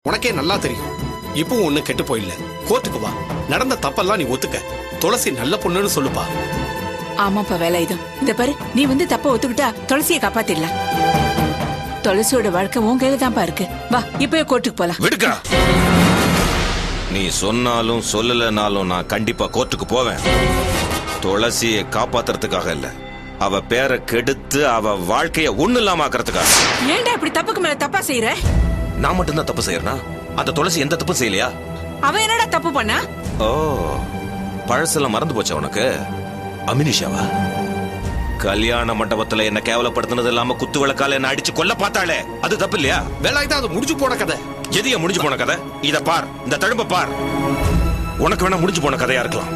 உனக்கே நல்லா தெரியும். இப்பவும் ஒண்ணு கெட்டு போயில்ல. கோர்ட்டுக்கு வா, நடந்த தப்பெல்லாம் நீ ஒத்துக்க. துளசி நல்ல பொண்ணுன்னு சொல்லுப்பா. ஆமாப்பா வேலாயுதம், இந்த பாரு, நீ வந்து தப்ப ஒத்துக்கிட்டா துளசியை காப்பாத்திடலாம். துளசியோட வாழ்க்கை உன் கையில தான்ப்பா இருக்கு. வா இப்பவே கோர்ட்டுக்கு போலாம். விடுக்கா, நீ சொன்னாலும் சொல்லலனாலும் நான் கண்டிப்பா கோர்ட்டுக்கு போவேன். துளசியை காப்பாத்துறதுக்காக இல்ல, அவ பேரை கெடுத்து அவ வாழ்க்கைய ஒண்ணு இல்லாம ஆக்குறதுக்காக. ஏன்டா இப்படி தப்புக்கு மேல தப்பா செய்யற? நான் மட்டும்தான் தப்பு செய்யறேனா? அந்த துளசி எந்த தப்பு செய்யலையா? அவ என்னடா தப்பு பண்ணா? ஓ, பழசெல்லாம் மறந்து போச்சா உனக்கு? அமினிஷாவா? கல்யாண மண்டபத்துல என்ன கேவலப்படுத்தினது இல்லாம குத்து விளக்கால என்ன அடிச்சு கொல்ல பார்த்தாளே, அது தப்பு இல்லையா? வேலாயுதம், அது முடிஞ்சு போன கதை. எதைய முடிஞ்சு போன கதை? இத பார், இந்த தழும்ப பார். உனக்கு வேணா முடிஞ்சு போன கதையா இருக்கலாம்,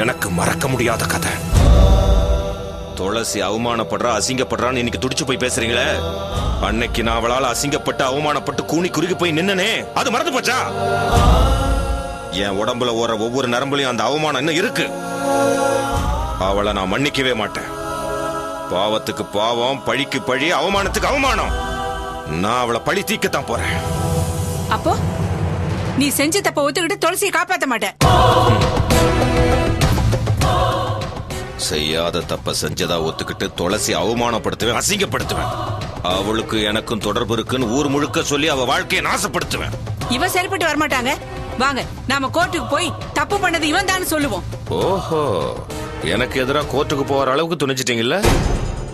எனக்கு மறக்க முடியாத கதை. துளசி அவமானப்படுறா, அசிங்கப்படுறான்னு இன்னைக்கு துடிச்சு போய் பேசுறீங்களே, அன்னைக்கு நான் அவளால அசிங்கப்பட்டு அவமானப்பட்டு கூனி குறுகி போய் நின்னனே, அது மறந்து போச்சா? என் உடம்புல ஓர ஒவ்வொரு நரம்புலையும் அந்த அவமானம் இன்னும் இருக்கு. அவளை நான் மன்னிக்கவே மாட்டேன். பாவத்துக்கு பாவம், பழிக்கு பழி, அவமானத்துக்கு அவமானம். நான் அவளை பழி தீக்கத்தான் போறேன். அப்போ நீ செஞ்ச தப்ப ஒத்துக்கிட்டு துளசியை காப்பாத்த மாட்ட? செய்யாத தப்ப செஞ்சதா ஒத்துக்கிட்டு துளசி அவமானப்படுத்துவேன், அசிங்கப்படுத்துவேன். அவளுக்கு எனக்கும் தொடர்பு இருக்குன்னு ஊர் முழுக்க சொல்லி அவ வாழ்க்கையை நாசப்படுத்துவேன். இவன் செயல்பட்டு வரமாட்டாங்க. வாங்க நாம கோர்ட்டுக்கு போய் தப்பு பண்ணது இவன் தான் சொல்லுவோம். ஓஹோ, எனக்கு எதிரா கோர்ட்டுக்கு போற அளவுக்கு துணிச்சிட்டீங்கல்ல?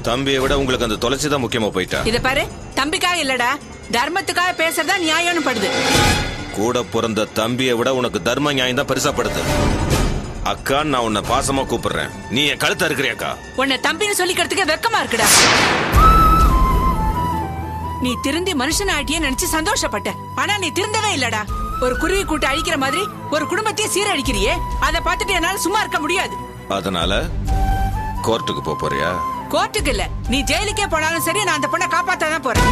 தம்பியை விட உங்களுக்கு அந்த துளசி தான் முக்கியமா போயிட்டா? இத பாரு, தம்பிக்காக இல்லடா, தர்மத்துக்காக பேசுறதா நியாயம்னு படுது. கூட பிறந்த தம்பியை விட உனக்கு தர்ம நியாயம் தான் பெருசா படுது. அக்கா, நான் உன்னை பாசமா கூப்பிடுறேன், நீ என் கழுத்தா இருக்கிறியாக்கா? உன்னை தம்பின்னு சொல்லிக்கிறதுக்கு வெக்கமா இருக்குடா. நீ திருந்தி மனுஷன் ஆட்டியே நினைச்சு சந்தோஷப்பட்ட, ஆனா நீ திருந்தவே இல்லடா. ஒரு குருவி கூட்ட அழிக்கிற மாதிரி ஒரு குடும்பத்தையே சீரழிக்கிறியே, அதை பார்த்துட்டு என்னால சும்மா இருக்க முடியாது. அதனால கோர்ட்டுக்கு போறியா? கோர்ட்டுக்கு இல்ல, நீ ஜெயிலுக்கே போனாலும் சரி, நான் அந்த பொண்ணை காப்பாத்தான் போறேன்.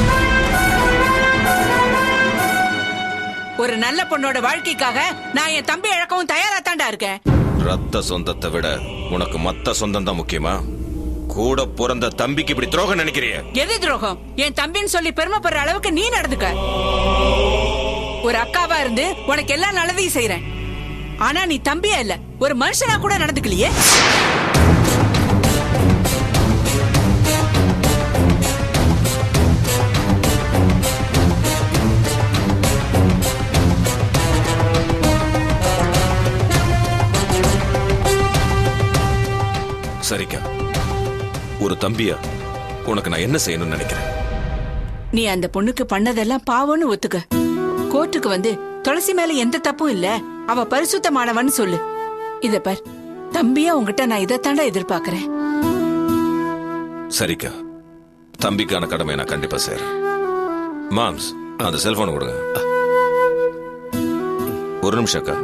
ஒரு நல்ல பொண்ணோட வாழ்க்கைக்காக நான் என் தம்பி இழக்கவும் தயாரா தாண்டா இருக்கேன். ரத்த சொந்தத்தை விட உனக்கு மத்த சொந்தம் தான் முக்கியமா? கூட பிறந்த தம்பிக்கு இப்படி துரோகம் நினைக்கிறிய? எது துரோகம்? என் தம்பின்னு சொல்லி பெருமைப்படுற அளவுக்கு நீ நடந்துக்க. ஒரு அக்காவா இருந்து உனக்கு எல்லா நல்லதையும் செய்யறேன், ஆனா நீ தம்பியா இல்ல, ஒரு மனுஷனா கூட நடந்துக்கலையே. சரிக்கா, ஒரு தம்பியா உனக்கு நான் என்ன செய்யணும்னு நினைக்கிறேன்? நீ அந்த பொண்ணுக்கு பண்ணதெல்லாம் பாவம்னு ஒத்துக்க. கோர்ட்டுக்கு வந்து துளசி மேல எந்த தப்பும் இல்ல, அவ பரிசுத்தமானவன்னு சொல்லு. இத பார், தம்பியா உங்ககிட்ட நான் இதைத்தாண்டா எதிர்பார்க்கிறேன். சரிக்கா, தம்பிக்கான கடமை நான் கண்டிப்பா செய்றேன். மாம்ஸ், அந்த செல்போன் கொடுங்க. ஒரு நிமிஷம் அக்கா.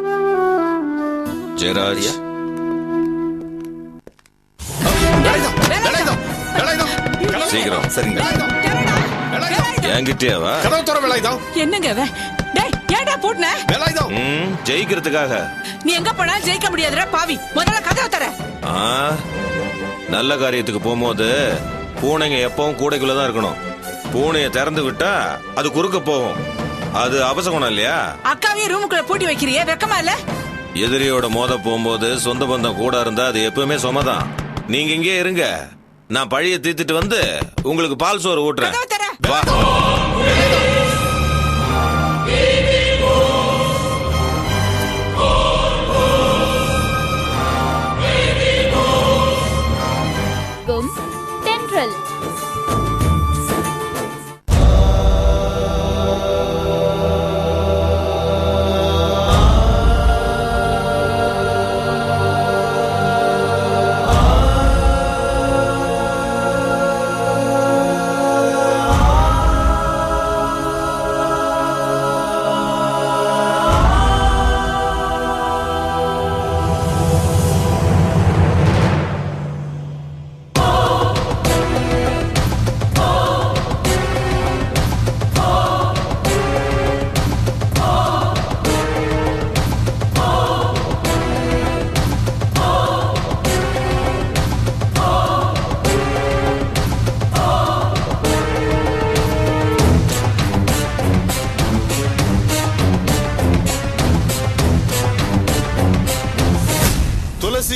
ஜெயராஜ், சீக்கிரம். சரிங்க, என்கிட்டயாவா? கதவு தர வேலாயுதம். என்னங்க அவன்? டேய், ஏன்டா பூட்ன? வேலாயுதம், ஜெயிக்கிறதுக்காக. நீ எங்க போனா ஜெயிக்க முடியாதுடா பாவி. முதல்ல கதவை தர. நல்ல காரியத்துக்கு போகும்போது பூனைங்க எப்பவும் கூடைக்குள்ளதான் இருக்கணும். பூனையை திறந்து விட்டா அது குறுக்க போகும், அது அபசகுணம் இல்லையா? அக்காவையும் ரூமுக்குள்ள பூட்டி வைக்கிறியே, வெக்கமா இல்ல? எதிரியோட மோத போகும்போது சொந்த பந்தம் கூட இருந்தா அது எப்பவுமே சுமதான். நீங்க இங்கே இருங்க, நான் பழிய தீர்த்துட்டு வந்து உங்களுக்கு பால் சோறு ஊட்டுறேன். வா. தென்றல்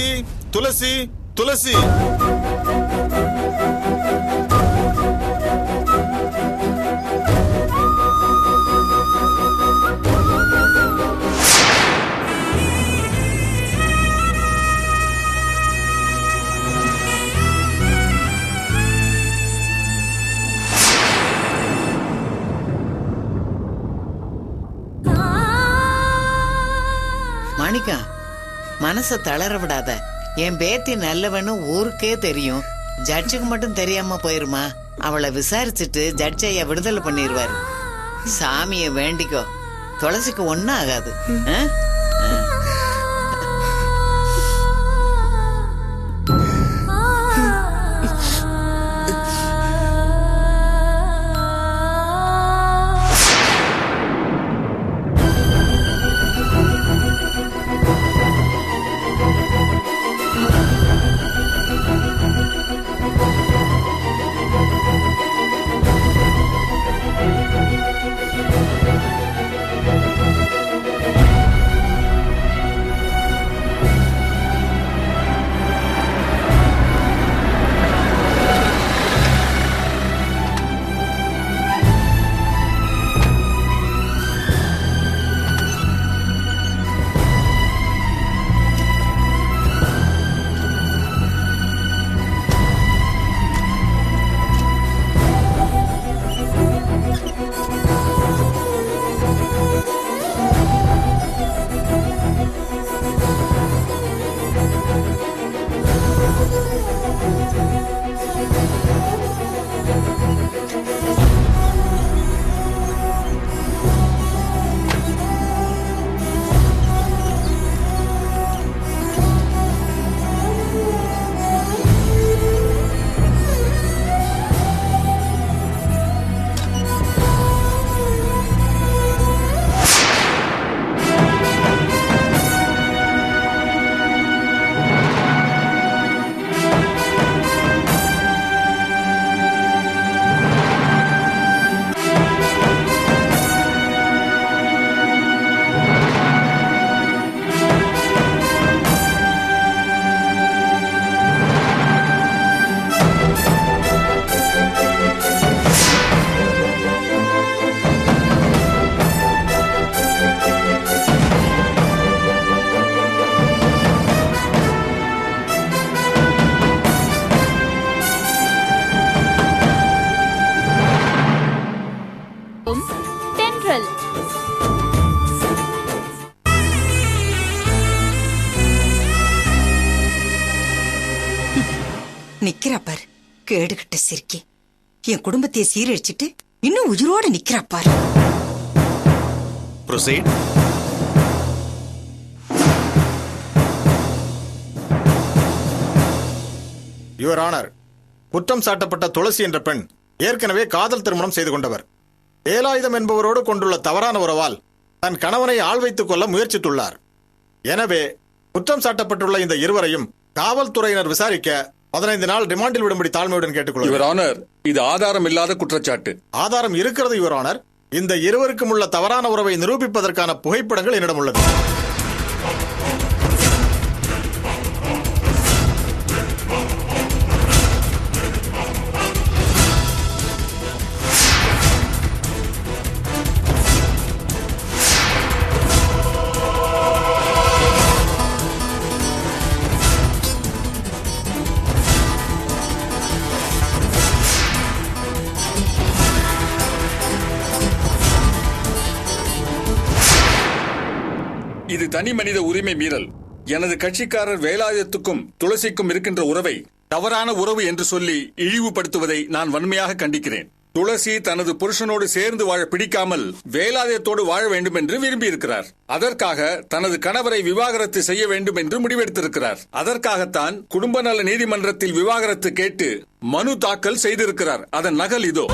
துளசி துளசி துளசி. மாணிக்கா, மனச தளர விடாத. என் பேத்தி நல்லவன்னு ஊருக்கே தெரியும், ஜட்ஜுக்கு மட்டும் தெரியாம போயிருமா? அவளை விசாரிச்சுட்டு ஜட்ஜ் ஐயா விடுதலை பண்ணிடுவாரு. சாமிய வேண்டிக்கோ, துளசிக்கு ஒன்னும் ஆகாது. நிக்கிறாப்பார் கேடுகிட்ட சிரிக்கி என் குடும்பத்தை சீரழிச்சிட்டு இன்னும் உயிரோட நிக்கிறாப்பார். Proceed. யுவர் ஆனர், குற்றம் சாட்டப்பட்ட துளசி என்ற பெண் ஏற்கனவே காதல் திருமணம் செய்து கொண்டவர். வேலாயுதம் என்பவரோடு கொண்டுள்ள தவறான உறவால் தன் கணவனை ஆள் வைத்துக் கொள்ள முயற்சித்துள்ளார். எனவே குற்றம் சாட்டப்பட்டுள்ள இந்த இருவரையும் காவல்துறையினர் விசாரிக்க 15 நாள் ரிமாண்டில் விடும்படி தாழ்மையுடன் கேட்டுக்கொள்கிறேன். இது ஆதாரம் இல்லாத குற்றச்சாட்டு. ஆதாரம் இருக்கிறது யுவர் ஆனர். இந்த இருவருக்கும் உள்ள தவறான உறவை நிரூபிப்பதற்கான புகைப்படங்கள் என்னிடம் உள்ளது. இது தனி மனித உரிமை மீறல். எனது கட்சிக்காரர் வேலாயுதத்துக்கும் துளசிக்கும் இருக்கின்ற உறவை தவறான உறவு என்று சொல்லி இழிவுபடுத்துவதை நான் வன்மையாக கண்டிக்கிறேன். துளசி தனது புருஷனோடு சேர்ந்து வாழ பிடிக்காமல் வேலாயுதத்தோடு வாழ வேண்டும் என்று விரும்பி இருக்கிறார். அதற்காக தனது கணவரை விவாகரத்து செய்ய வேண்டும் என்று முடிவெடுத்திருக்கிறார். அதற்காகத்தான் குடும்ப நல நீதிமன்றத்தில் விவாகரத்து கேட்டு மனு தாக்கல் செய்திருக்கிறார். அதன் நகல் இதோ.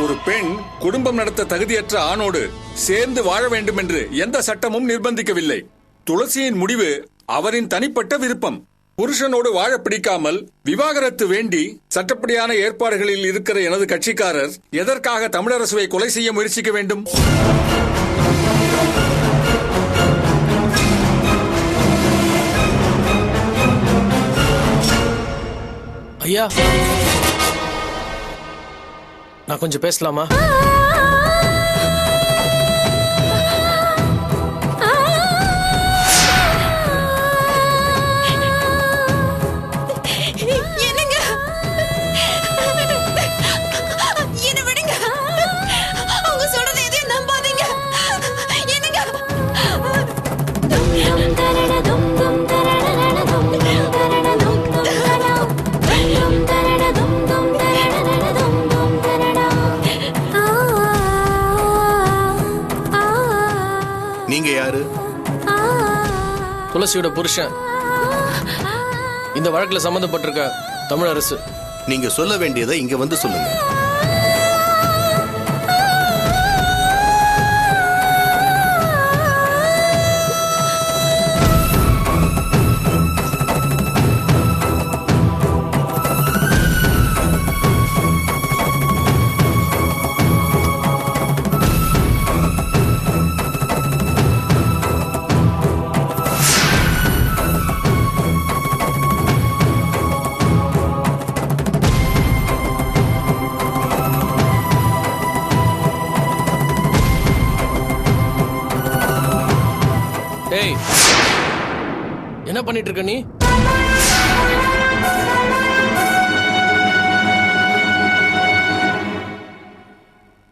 ஒரு பெண் குடும்பம் நடத்த தகுதியற்ற ஆணோடு சேர்ந்து வாழ வேண்டும் என்று எந்த சட்டமும் நிர்பந்திக்கவில்லை. துளசியின் முடிவு அவரின் தனிப்பட்ட விருப்பம். புருஷனோடு வாழ பிடிக்காமல் விவாகரத்து வேண்டி சட்டப்படியான ஏற்பாடுகளில் இருக்கிற எனது கட்சிக்காரர் எதற்காக தமிழரசுவை கொலை செய்ய முயற்சிக்க வேண்டும்? ஐயா, நான் கொஞ்சம் பேசலாமா? நீங்க யாரு? துளசியோட புருஷன். இந்த வழக்குல சம்பந்தப்பட்டிருக்க தமிழரசு. நீங்க சொல்ல வேண்டியதை இங்க வந்து சொல்லுங்க. ஏய், என்ன பண்ணிட்டு இருக்க நீ?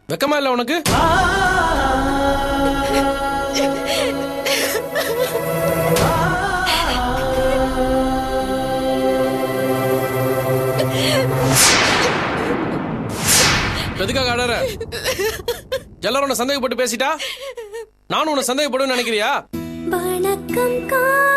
வெக்கமா இல்ல உனக்கு? எதுக்காக அடற? எல்லாரும் உன்னை சந்தேகப்பட்டு பேசிட்டா நானும் உன்னை சந்தேகப்படுவேன்னு நினைக்கிறியா? வணக்கம்.